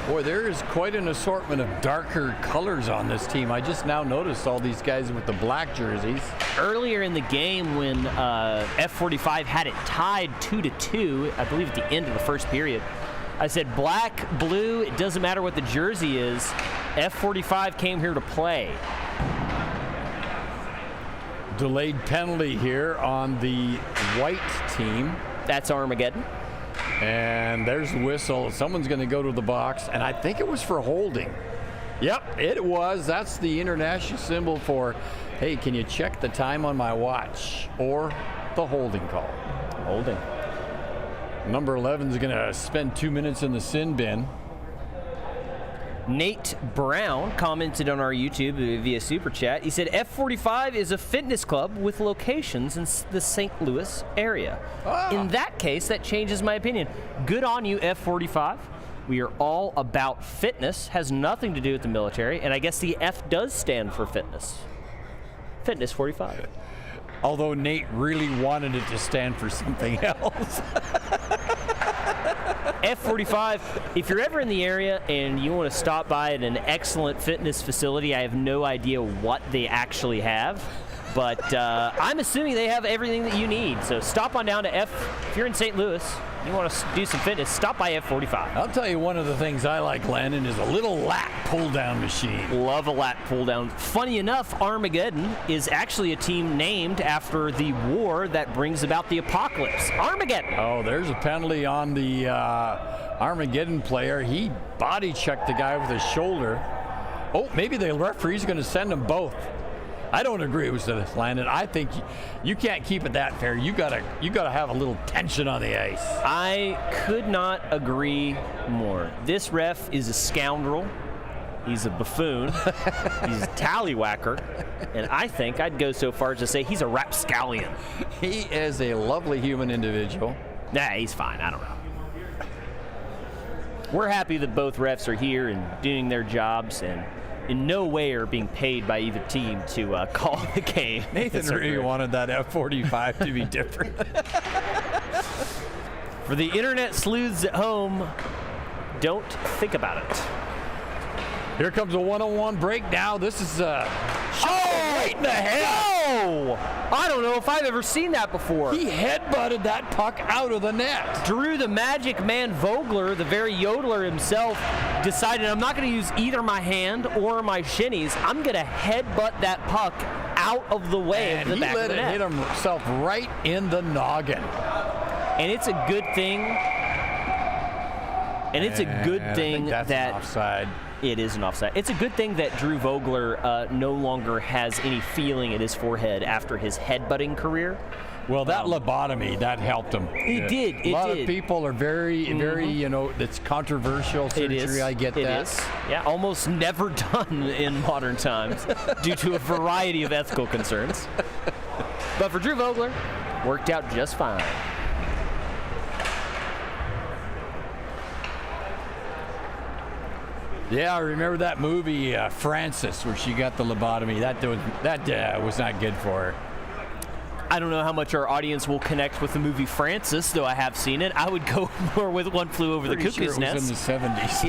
Boy, there is quite an assortment of darker colors on this team. I just now noticed all these guys with the black jerseys. Earlier in the game when F45 had it tied 2-2, I believe at the end of the first period, I said black, blue, it doesn't matter what the jersey is. F45 came here to play. Delayed penalty here on the white team. That's Armageddon. And there's the whistle. Someone's going to go to the box, and I think it was for holding. Yep, it was. That's the international symbol for, hey, can you check the time on my watch? Or the holding call. Holding. Number 11 is going to spend 2 minutes in the sin bin. Nate Brown commented on our YouTube via Super Chat. He said, F45 is a fitness club with locations in the St. Louis area. In that case, that changes my opinion. Good on you, F45. We are all about fitness. Has nothing to do with the military. And I guess the F does stand for fitness. Fitness 45. Although Nate really wanted it to stand for something else. F45, if you're ever in the area and you want to stop by at an excellent fitness facility, I have no idea what they actually have, but I'm assuming they have everything that you need. So stop on down to if you're in St. Louis, you want to do some fitness, stop by F45. I'll tell you one of the things I like, Landon, is a little lat pull-down machine. Love a lat pull-down. Funny enough, Armageddon is actually a team named after the war that brings about the apocalypse. Armageddon. Oh, there's a penalty on the Armageddon player. He body checked the guy with his shoulder. Oh, maybe the referee's going to send them both. I don't agree with this, Landon. I think you can't keep it that fair. You gotta have a little tension on the ice. I could not agree more. This ref is a scoundrel. He's a buffoon. He's a tallywhacker. And I think I'd go so far as to say he's a rapscallion. He is a lovely human individual. Nah, he's fine. I don't know. We're happy that both refs are here and doing their jobs, and in no way are being paid by either team to call the game. Nathan really wanted that F45 to be different. For the internet sleuths at home, don't think about it. Here comes a one-on-one break now. This is right in the head. No! I don't know if I've ever seen that before. He headbutted that puck out of the net. Drew the Magic Man Vogler, the very yodeler himself, decided I'm not going to use either my hand or my shinnies. I'm going to headbutt that puck out of the way of the back of the net. He let it hit himself right in the noggin. And it's a good thing. And it's a good thing that's that an offside. It is an offside. It's a good thing that Drew Vogler no longer has any feeling at his forehead after his headbutting career. Well, that lobotomy, that helped him. It did. A lot of people are very, it's controversial surgery. It is. I get it that. Is. Yeah, almost never done in modern times due to a variety of ethical concerns. But for Drew Vogler, worked out just fine. Yeah, I remember that movie, Frances, where she got the lobotomy. That was not good for her. I don't know how much our audience will connect with the movie Francis, though I have seen it. I would go more with One Flew Over the Cuckoo's Nest. It was in the 70s.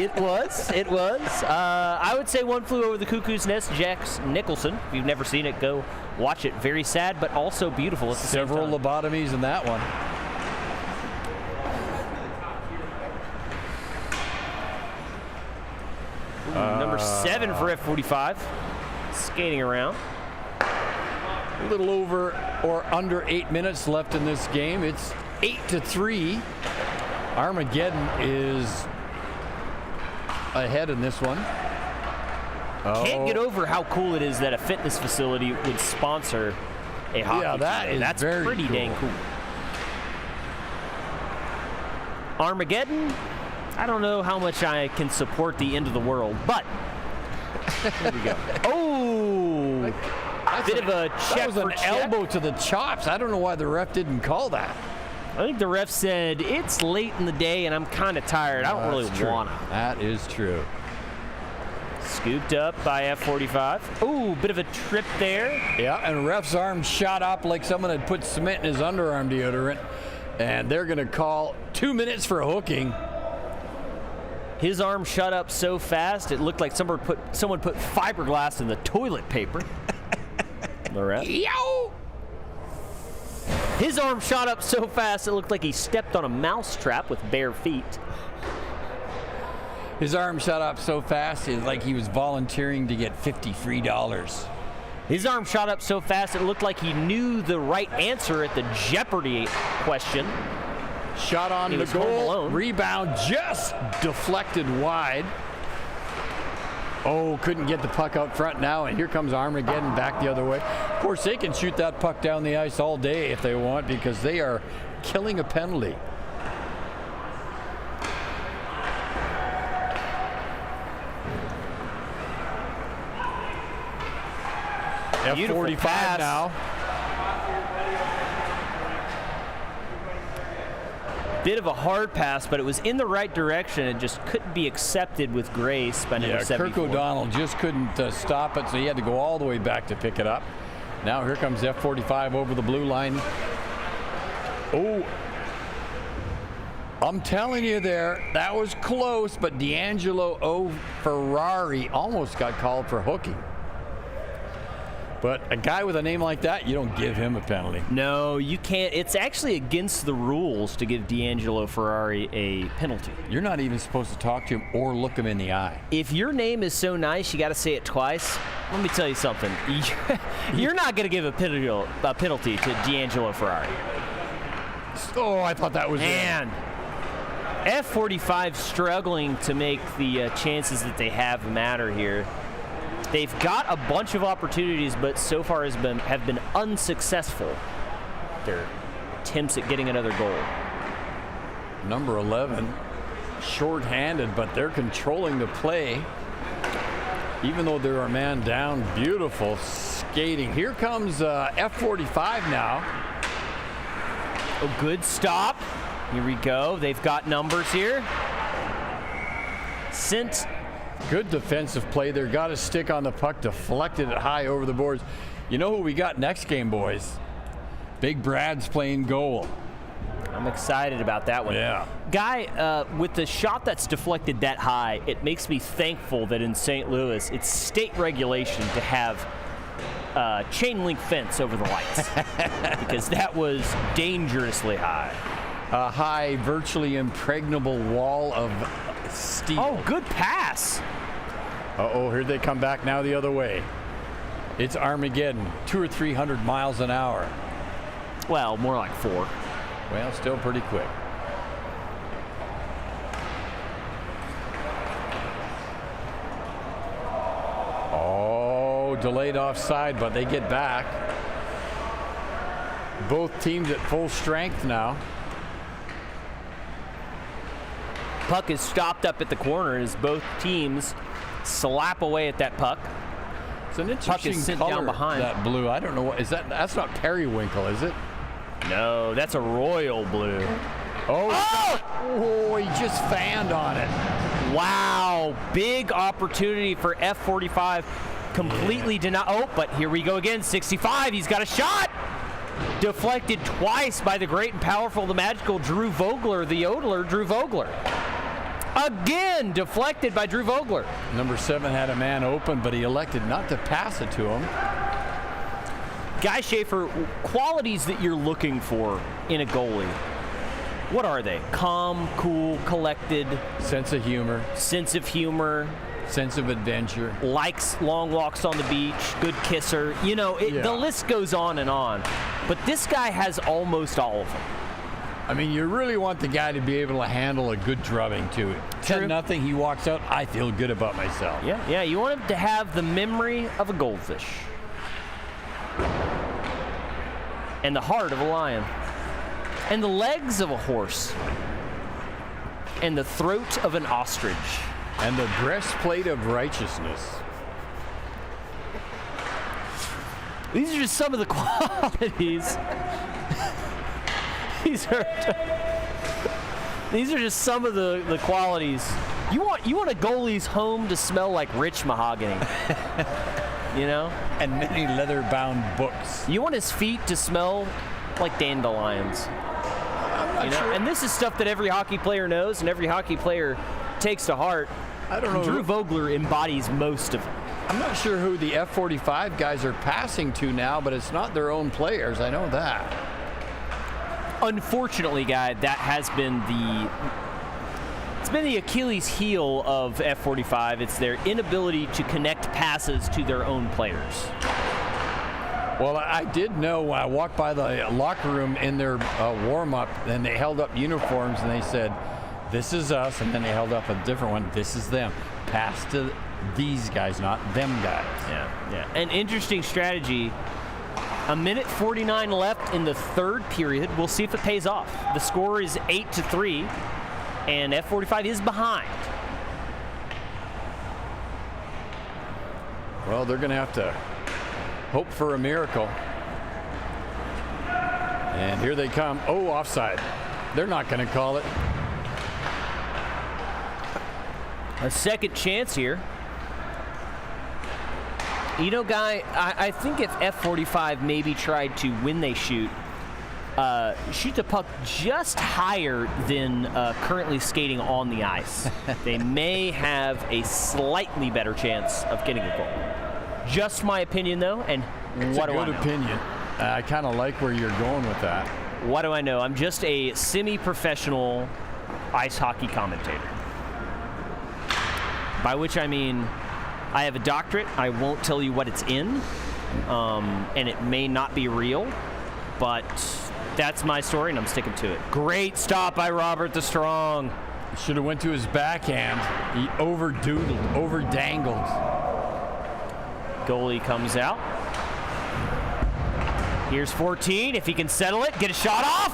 It was. I would say One Flew Over the Cuckoo's Nest, Jack Nicholson. If you've never seen it, go watch it. Very sad, but also beautiful at the same time. Several lobotomies in that one. Number 7 for F45, skating around. A little over or under 8 minutes left in this game. It's 8-3. Armageddon is ahead in this one. Can't get over how cool it is that a fitness facility would sponsor a hockey team. That's very pretty cool. dang cool. Armageddon, I don't know how much I can support the end of the world, but here we go. Oh, bit of a check that was an elbow to the chops. I don't know why the ref didn't call that. I think the ref said, it's late in the day and I'm kind of tired. I don't really want to. That is true. Scooped up by F45. Ooh, bit of a trip there. Yeah, and ref's arm shot up like someone had put cement in his underarm deodorant. And they're going to call 2 minutes for hooking. His arm shot up so fast, it looked like someone put fiberglass in the toilet paper. The ref. Yow! His arm shot up so fast, it looked like he stepped on a mouse trap with bare feet. His arm shot up so fast, it's like he was volunteering to get $50 free. His arm shot up so fast, it looked like he knew the right answer at the Jeopardy question. Shot on the goal. Rebound just deflected wide. Oh, couldn't get the puck out front now, and here comes Armageddon back the other way. Of course, they can shoot that puck down the ice all day if they want because they are killing a penalty. F45 now. Bit of a hard pass, but it was in the right direction. It just couldn't be accepted with grace by number 74. Kirk O'Donnell just couldn't stop it, so he had to go all the way back to pick it up. Now here comes F45 over the blue line. Oh, I'm telling you there, that was close, but D'Angelo Ferrari almost got called for hooking. But a guy with a name like that, you don't give him a penalty. No, you can't. It's actually against the rules to give D'Angelo Ferrari a penalty. You're not even supposed to talk to him or look him in the eye. If your name is so nice, you got to say it twice. Let me tell you something. You're not going to give a penalty to D'Angelo Ferrari. Oh, I thought that was Man. F45 struggling to make the chances that they have matter here. They've got a bunch of opportunities, but so far have been unsuccessful. Their attempts at getting another goal. Number 11, short-handed, but they're controlling the play. Even though they're a man down, beautiful skating. Here comes F45 now. A good stop. Here we go. They've got numbers here. Good defensive play there. Got a stick on the puck, deflected it high over the boards. You know who we got next game, boys? Big Brad's playing goal. I'm excited about that one. Yeah. Guy, with the shot that's deflected that high, it makes me thankful that in St. Louis, it's state regulation to have chain link fence over the lights because that was dangerously high. A high, virtually impregnable wall of steel. Oh, good pass. Uh-oh, here they come back now the other way. It's Armageddon, 200 or 300 miles an hour. Well, more like 4. Well, still pretty quick. Oh, delayed offside, but they get back. Both teams at full strength now. Puck is stopped up at the corner as both teams slap away at that puck. It's an interesting color, down behind. That blue. I don't know what is that. That's not periwinkle, is it? No, that's a royal blue. Oh, he just fanned on it. Wow, big opportunity for F45. Completely denied. Oh, but here we go again. 65. He's got a shot. Deflected twice by the great and powerful, the magical Drew Vogler, the yodeler, Drew Vogler. Again, deflected by Drew Vogler. Number 7 had a man open, but he elected not to pass it to him. Guy Schaefer, qualities that you're looking for in a goalie. What are they? Calm, cool, collected. Sense of humor. Sense of humor. Sense of adventure. Likes long walks on the beach. Good kisser. You know, the list goes on and on. But this guy has almost all of them. I mean, you really want the guy to be able to handle a good drubbing to it. 10-0, he walks out, I feel good about myself. Yeah, you want him to have the memory of a goldfish. And the heart of a lion. And the legs of a horse. And the throat of an ostrich. And the breastplate of righteousness. These are just some of the qualities. These are just some of the qualities. You want a goalie's home to smell like rich mahogany. You know? And many leather-bound books. You want his feet to smell like dandelions. I'm not sure. And this is stuff that every hockey player knows and every hockey player takes to heart. I don't know. Drew Vogler embodies most of it. I'm not sure who the F45 guys are passing to now, but it's not their own players. I know that. Unfortunately, guy, that has been the Achilles heel of F45. It's their inability to connect passes to their own players. Well, I did know when I walked by the locker room in their warm-up, and they held up uniforms, and they said, "This is us," and then they held up a different one. "This is them." Pass to these guys, not them guys. Yeah. An interesting strategy. 1:49 left in the third period. We'll see if it pays off. The score is 8-3, and F45 is behind. Well, they're going to have to hope for a miracle. And here they come. Oh, offside. They're not going to call it. A second chance here. You know, Guy, I think if F45 maybe tried to, when they shoot the puck just higher than currently skating on the ice, they may have a slightly better chance of getting a goal. Just my opinion, though, and what do I know? It's a good opinion. I kind of like where you're going with that. What do I know? I'm just a semi-professional ice hockey commentator. By which I mean, I have a doctorate. I won't tell you what it's in, and it may not be real, but that's my story, and I'm sticking to it. Great stop by Robert the Strong. Should have went to his backhand. He over-dangled. Goalie comes out. Here's 14. If he can settle it, get a shot off.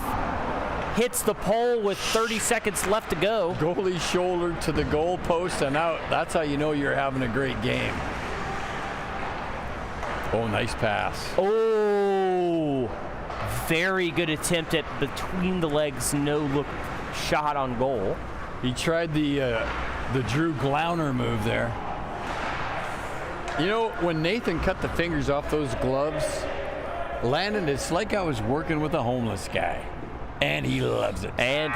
Hits the pole with 30 seconds left to go. Goalie shoulder to the goal post and out. That's how you know you're having a great game. Oh, nice pass. Oh, very good attempt at between the legs, no look shot on goal. He tried the Drew Glauner move there. You know, when Nathan cut the fingers off those gloves, Landon, it's like I was working with a homeless guy. And he loves it. And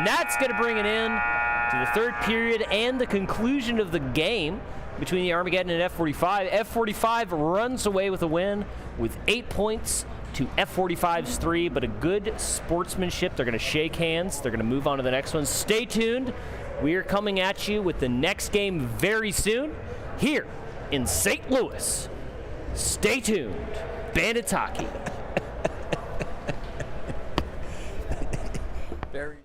that's going to bring it in to the third period and the conclusion of the game between the Armageddon and F45. F45 runs away with a win with 8 points to F45's 3, but a good sportsmanship. They're going to shake hands. They're going to move on to the next one. Stay tuned. We are coming at you with the next game very soon here in St. Louis. Stay tuned. Bandits Hockey. Very